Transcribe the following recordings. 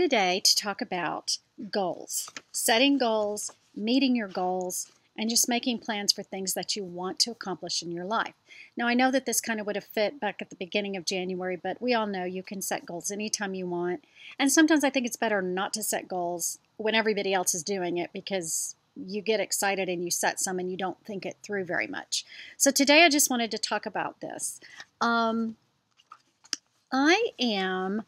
today to talk about goals, setting goals, meeting your goals, and just making plans for things that you want to accomplish in your life. Now, I know that this kind of would have fit back at the beginning of January, but we all know you can set goals anytime you want. And sometimes I think it's better not to set goals when everybody else is doing it, because you get excited and you set some and you don't think it through very much. So today I just wanted to talk about this. I am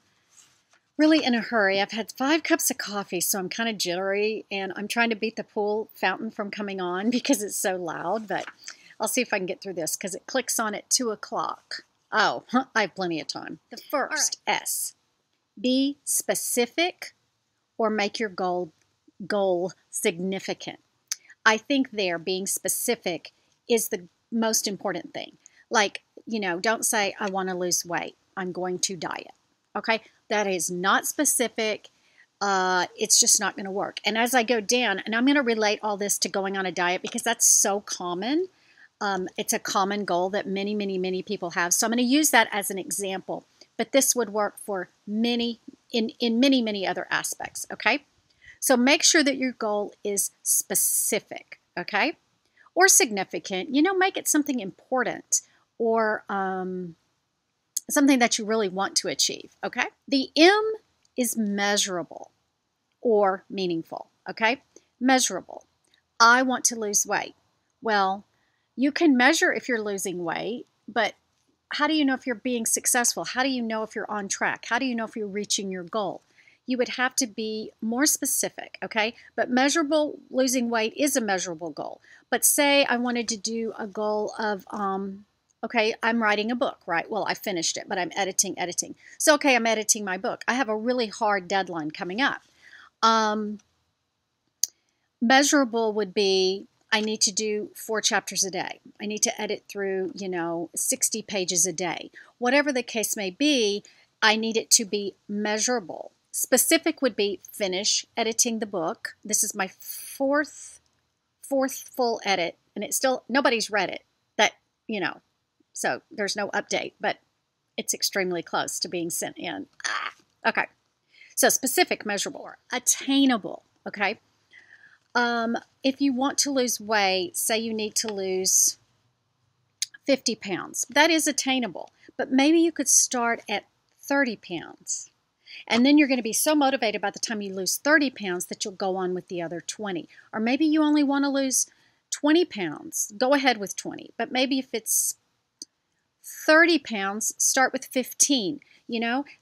really in a hurry. I've had 5 cups of coffee, so I'm kind of jittery, and I'm trying to beat the pool fountain from coming on because it's so loud, but I'll see if I can get through this because it clicks on at 2 o'clock. Oh, I have plenty of time. The first S, be specific or make your goal significant. I think being specific is the most important thing. Like, don't say, I want to lose weight. I'm going to diet. Okay, that is not specific. It's just not going to work. And as I go down, and I'm going to relate all this to going on a diet because that's so common. It's a common goal that many, many, many people have. So I'm going to use that as an example. But this would work for many, in many, many other aspects. Okay, so make sure that your goal is specific. Okay, or significant. Make it something important or something that you really want to achieve, okay? The M is measurable or meaningful, okay? Measurable. I want to lose weight. Well, you can measure if you're losing weight, but how do you know if you're being successful? How do you know if you're on track? How do you know if you're reaching your goal? You would have to be more specific, okay? But measurable, losing weight is a measurable goal. But say I wanted to do a goal of, okay, I'm writing a book, right? Well, I finished it, but I'm editing. So, okay, I'm editing my book. I have a really hard deadline coming up. Measurable would be, I need to do 4 chapters a day. I need to edit through, 60 pages a day. Whatever the case may be, I need it to be measurable. Specific would be finish editing the book. This is my fourth full edit, and it's still, nobody's read it. So there's no update, but it's extremely close to being sent in. Okay. So specific, measurable, or attainable. Okay. If you want to lose weight, say you need to lose 50 pounds, that is attainable, but maybe you could start at 30 pounds. And then you're going to be so motivated by the time you lose 30 pounds that you'll go on with the other 20. Or maybe you only want to lose 20 pounds. Go ahead with 20. But maybe if it's 30 pounds, start with 15.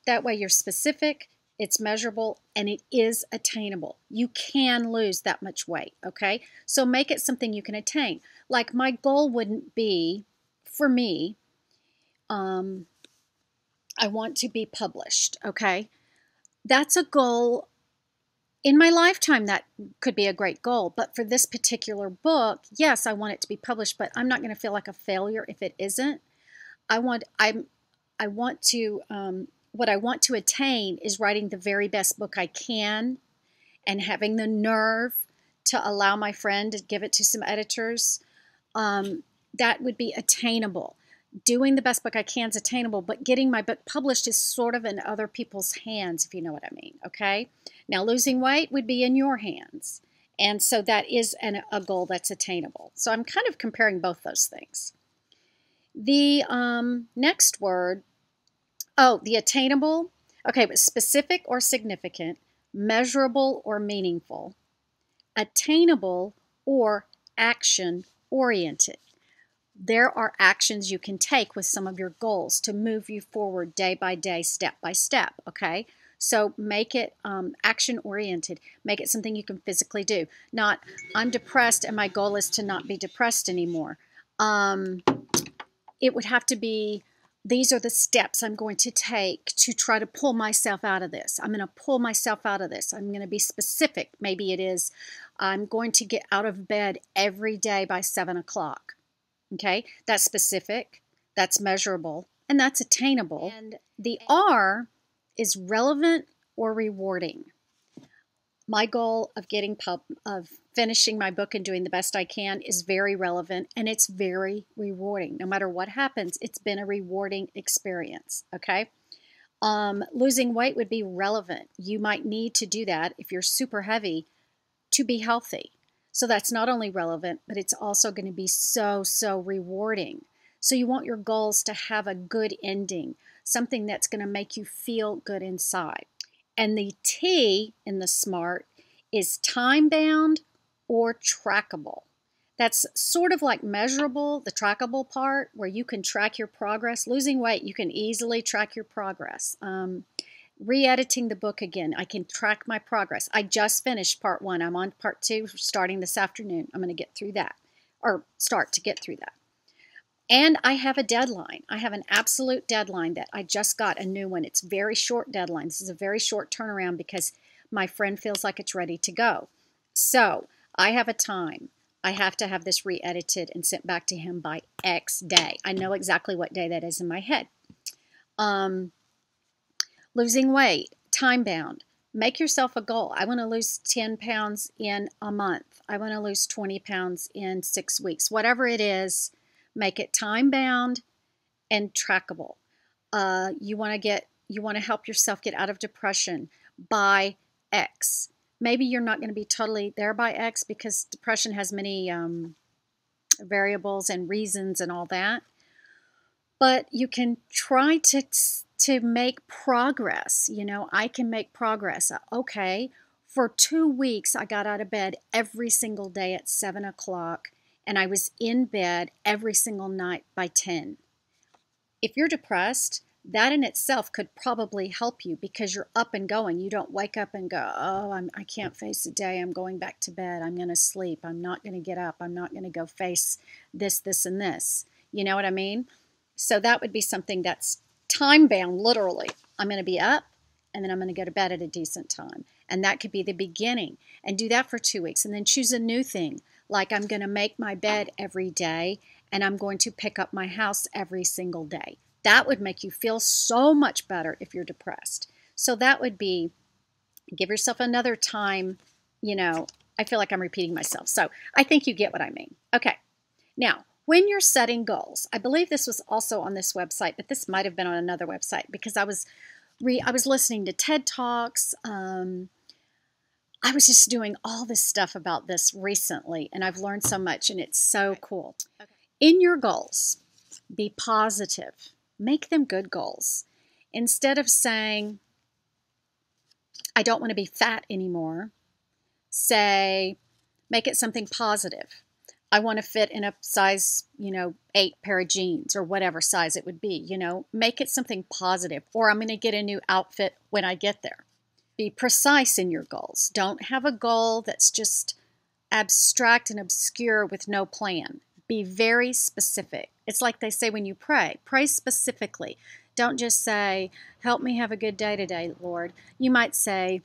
That way you're specific, it's measurable, and it is attainable. You can lose that much weight, okay? So make it something you can attain. Like my goal wouldn't be, for me, I want to be published, okay? That's a goal. In my lifetime, that could be a great goal. But for this particular book, yes, I want it to be published, but I'm not going to feel like a failure if it isn't. What I want to attain is writing the very best book I can and having the nerve to allow my friend to give it to some editors. That would be attainable. Doing the best book I can is attainable, but getting my book published is sort of in other people's hands, if you know what I mean, okay? Now, losing weight would be in your hands, and so that is a goal that's attainable. So I'm kind of comparing both those things. The next word, the attainable, okay, but specific or significant, measurable or meaningful, attainable or action-oriented. There are actions you can take with some of your goals to move you forward day by day, step by step, okay? So make it action-oriented. Make it something you can physically do. Not, I'm depressed and my goal is to not be depressed anymore. It would have to be, these are the steps I'm going to take to try to pull myself out of this. I'm going to pull myself out of this. I'm going to be specific. Maybe it is, I'm going to get out of bed every day by 7 o'clock. Okay, that's specific, that's measurable, and that's attainable. And the R is relevant or rewarding. My goal of finishing my book and doing the best I can is very relevant, and it's very rewarding. No matter what happens, it's been a rewarding experience, okay? Losing weight would be relevant. You might need to do that if you're super heavy to be healthy. So that's not only relevant, but it's also going to be so, so rewarding. So you want your goals to have a good ending, something that's going to make you feel good inside. And the T in the SMART is time-bound or trackable. That's sort of like measurable, the trackable part, where you can track your progress. Losing weight, you can easily track your progress. Re-editing the book again, I can track my progress. I just finished part 1. I'm on part 2 starting this afternoon. I'm going to get through that, or start to get through that. And I have a deadline. I have an absolute deadline that I just got a new one. It's very short deadline. This is a very short turnaround because my friend feels like it's ready to go. So I have a time. I have to have this re-edited and sent back to him by X day. I know exactly what day that is in my head. Losing weight, time-bound. Make yourself a goal. I want to lose 10 pounds in a month. I want to lose 20 pounds in 6 weeks. Whatever it is, make it time-bound and trackable. You want to help yourself get out of depression by X. Maybe you're not going to be totally there by X because depression has many variables and reasons and all that. But you can try to make progress. You know, I can make progress. Okay, for 2 weeks, I got out of bed every single day at 7 o'clock, and I was in bed every single night by 10. If you're depressed, that in itself could probably help you because you're up and going. You don't wake up and go, oh, I can't face the day. I'm going back to bed. I'm going to sleep. I'm not going to get up. I'm not going to go face this, this, and this. You know what I mean? So that would be something that's time-bound, literally. I'm going to be up, and then I'm going to go to bed at a decent time. And that could be the beginning. And do that for 2 weeks. And then choose a new thing, like I'm going to make my bed every day, and I'm going to pick up my house every single day. That would make you feel so much better if you're depressed. So that would be, give yourself another time, you know, I feel like I'm repeating myself. So I think you get what I mean. Okay. Now, when you're setting goals, I believe this was also on this website, but this might have been on another website because I was listening to TED Talks. I was just doing all this stuff about this recently, and I've learned so much, and it's so cool. Okay. In your goals, be positive. Make them good goals. Instead of saying, I don't want to be fat anymore, say, make it something positive. I want to fit in a size, 8 pair of jeans or whatever size it would be, make it something positive. Or I'm going to get a new outfit when I get there. Be precise in your goals. Don't have a goal that's just abstract and obscure with no plan. Be very specific. It's like they say when you pray. Pray specifically. Don't just say, help me have a good day today, Lord. You might say,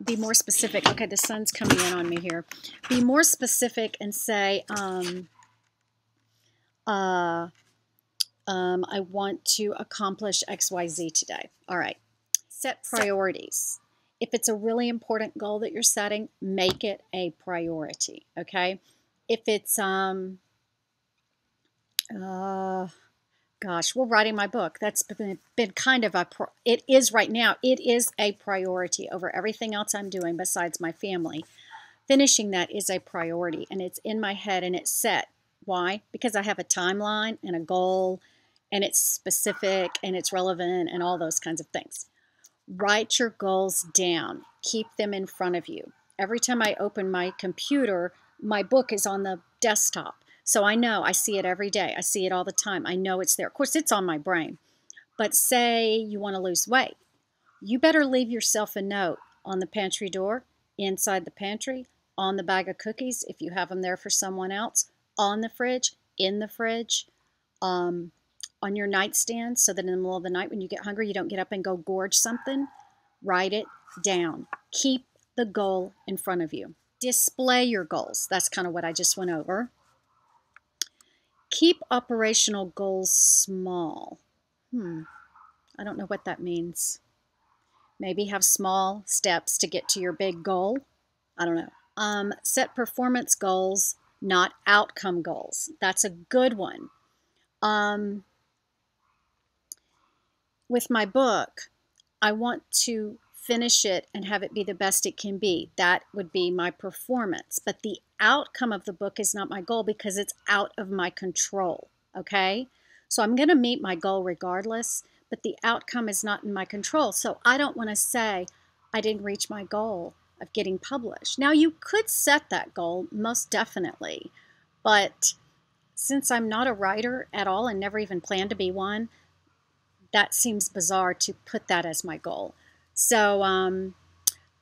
be more specific. Okay, the sun's coming in on me here. Be more specific and say, I want to accomplish XYZ today. All right. Set priorities. If it's a really important goal that you're setting, make it a priority. Okay. If it's, writing my book, that's been kind of it is right now, it is a priority over everything else I'm doing besides my family. Finishing that is a priority, and it's in my head and it's set. Why? Because I have a timeline and a goal, and it's specific and it's relevant and all those kinds of things. Write your goals down. Keep them in front of you. Every time I open my computer, my book is on the desktop. So I know, I see it every day. I see it all the time. I know it's there. Of course, it's on my brain. But say you want to lose weight. You better leave yourself a note on the pantry door, inside the pantry, on the bag of cookies, if you have them there for someone else, on the fridge, in the fridge, on your nightstand, so that in the middle of the night when you get hungry, you don't get up and go gorge something. Write it down. Keep the goal in front of you. Display your goals. That's kind of what I just went over. Keep operational goals small. I don't know what that means. Maybe have small steps to get to your big goal. I don't know. Set performance goals, not outcome goals. That's a good one. With my book, I want to finish it and have it be the best it can be. That would be my performance. But the outcome of the book is not my goal because it's out of my control, okay? So I'm going to meet my goal regardless, but the outcome is not in my control. So I don't want to say I didn't reach my goal of getting published. Now, you could set that goal, most definitely, but since I'm not a writer at all and never even planned to be one, that seems bizarre to put that as my goal. So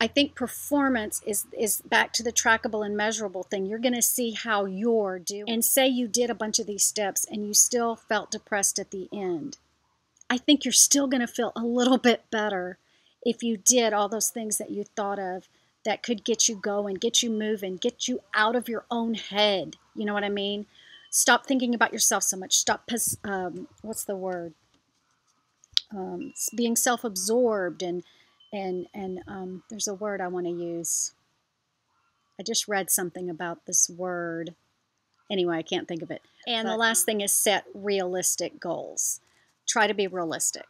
I think performance is back to the trackable and measurable thing. You're going to see how you're doing. And say you did a bunch of these steps and you still felt depressed at the end. I think you're still going to feel a little bit better if you did all those things that you thought of that could get you going, get you moving, get you out of your own head. You know what I mean? Stop thinking about yourself so much. Stop, what's the word? Being self-absorbed and there's a word I want to use. I just read something about this word. Anyway, I can't think of it. And the last thing is set realistic goals. Try to be realistic.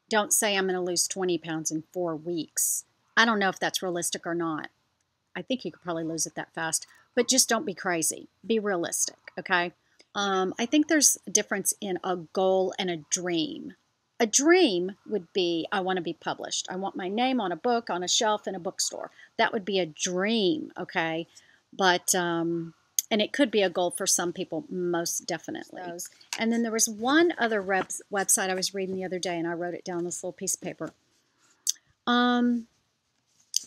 Don't say I'm going to lose 20 pounds in 4 weeks. I don't know if that's realistic or not. I think you could probably lose it that fast, but just don't be crazy. Be realistic, okay? I think there's a difference in a goal and a dream. A dream would be, I want to be published. I want my name on a book, on a shelf in a bookstore. That would be a dream, okay? But, and it could be a goal for some people, most definitely. And then there was one other website I was reading the other day, and I wrote it down on this little piece of paper.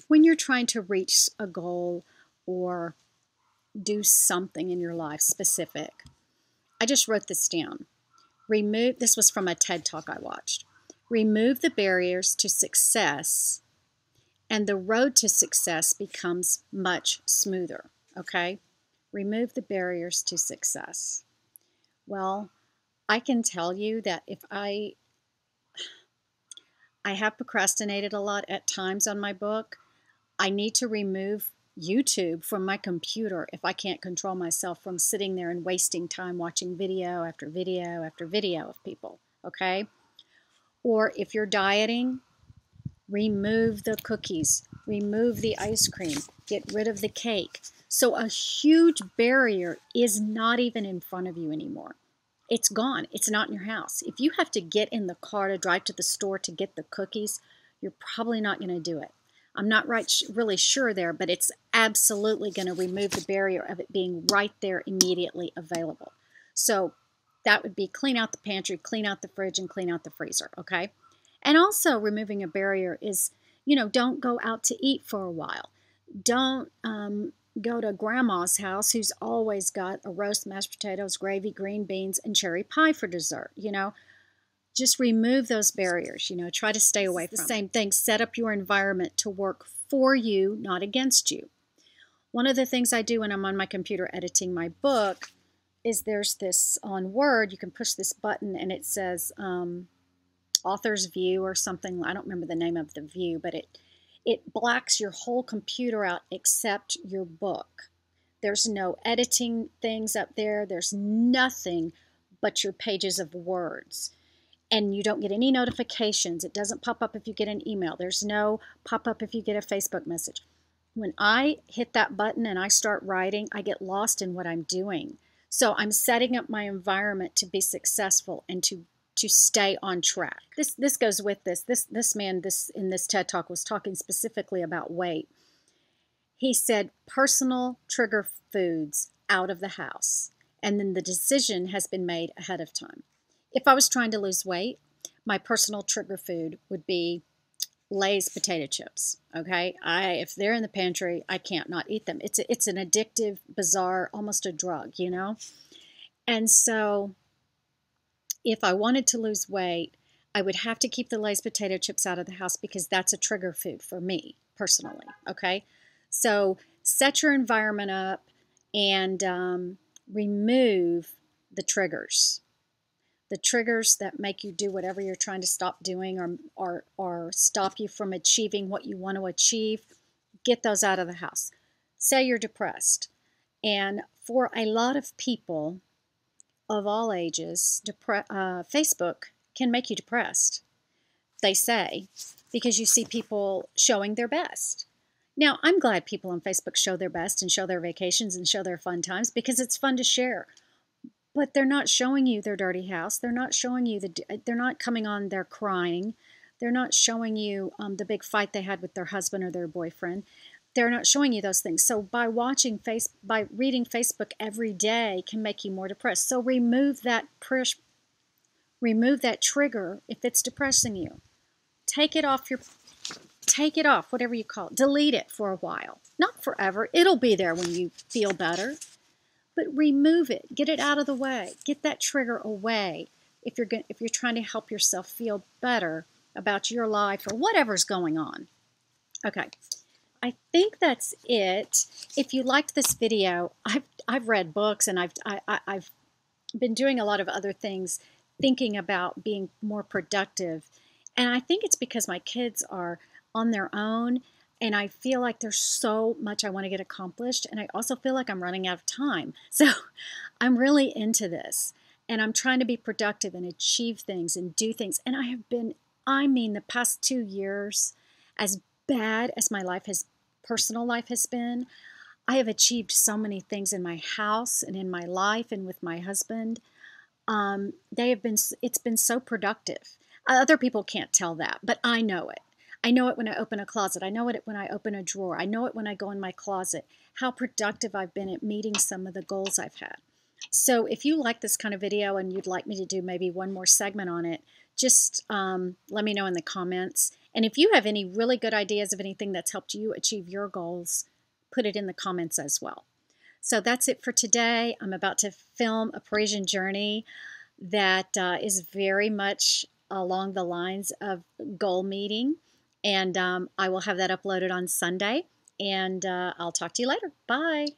When you're trying to reach a goal or do something in your life specific, I just wrote this down. This was from a TED Talk I watched. Remove the barriers to success, and the road to success becomes much smoother, okay? Remove the barriers to success. Well, I can tell you that if I have procrastinated a lot at times on my book. I need to remove YouTube from my computer if I can't control myself from sitting there and wasting time watching video after video after video of people, okay? Or if you're dieting, remove the cookies, remove the ice cream, get rid of the cake. So a huge barrier is not even in front of you anymore. It's gone. It's not in your house. If you have to get in the car to drive to the store to get the cookies, you're probably not going to do it. I'm not really sure there, but it's absolutely going to remove the barrier of it being right there immediately available. So that would be clean out the pantry, clean out the fridge, and clean out the freezer, okay? And also removing a barrier is, don't go out to eat for a while. Don't go to grandma's house who's always got a roast, mashed potatoes, gravy, green beans, and cherry pie for dessert, Just remove those barriers, try to stay away from the same thing. Set up your environment to work for you, not against you. One of the things I do when I'm on my computer editing my book is there's this on Word, you can push this button and it says author's view or something. I don't remember the name of the view, but it blacks your whole computer out except your book. There's no editing things up there. There's nothing but your pages of words. And you don't get any notifications. It doesn't pop up if you get an email. There's no pop-up if you get a Facebook message. When I hit that button and I start writing, I get lost in what I'm doing. So I'm setting up my environment to be successful and to stay on track. This goes with this. This man in this TED Talk was talking specifically about weight. He said personal trigger foods out of the house, and then the decision has been made ahead of time. If I was trying to lose weight, my personal trigger food would be Lay's potato chips, okay? If they're in the pantry, I can't not eat them. It's an addictive, bizarre, almost a drug, And so if I wanted to lose weight, I would have to keep the Lay's potato chips out of the house because that's a trigger food for me personally, okay? So set your environment up and remove the triggers. The triggers that make you do whatever you're trying to stop doing or stop you from achieving what you want to achieve, get those out of the house. Say you're depressed. And for a lot of people of all ages, Facebook can make you depressed. They say because you see people showing their best. Now, I'm glad people on Facebook show their best and show their vacations and show their fun times because it's fun to share. But they're not showing you their dirty house. They're not showing you they're not coming on there crying. They're not showing you the big fight they had with their husband or their boyfriend. They're not showing you those things. So by reading Facebook every day can make you more depressed. So remove that trigger if it's depressing you. Take it off, whatever you call it. Delete it for a while. Not forever. It'll be there when you feel better. But remove it. Get it out of the way. Get that trigger away if you're trying to help yourself feel better about your life or whatever's going on. Okay. I think that's it. If you liked this video, I've read books and I've been doing a lot of other things, thinking about being more productive. And I think it's because my kids are on their own and I feel like there's so much I want to get accomplished. And I also feel like I'm running out of time. So I'm really into this and I'm trying to be productive and achieve things and do things. And the past 2 years, as bad as my personal life has been, I have achieved so many things in my house and in my life and with my husband. It's been so productive. Other people can't tell that, but I know it. I know it when I open a closet. I know it when I open a drawer. I know it when I go in my closet, how productive I've been at meeting some of the goals I've had. So if you like this kind of video and you'd like me to do maybe one more segment on it, just let me know in the comments. And if you have any really good ideas of anything that's helped you achieve your goals, put it in the comments as well. So that's it for today. I'm about to film a Parisian journey that is very much along the lines of goal meeting. And I will have that uploaded on Sunday. And I'll talk to you later. Bye.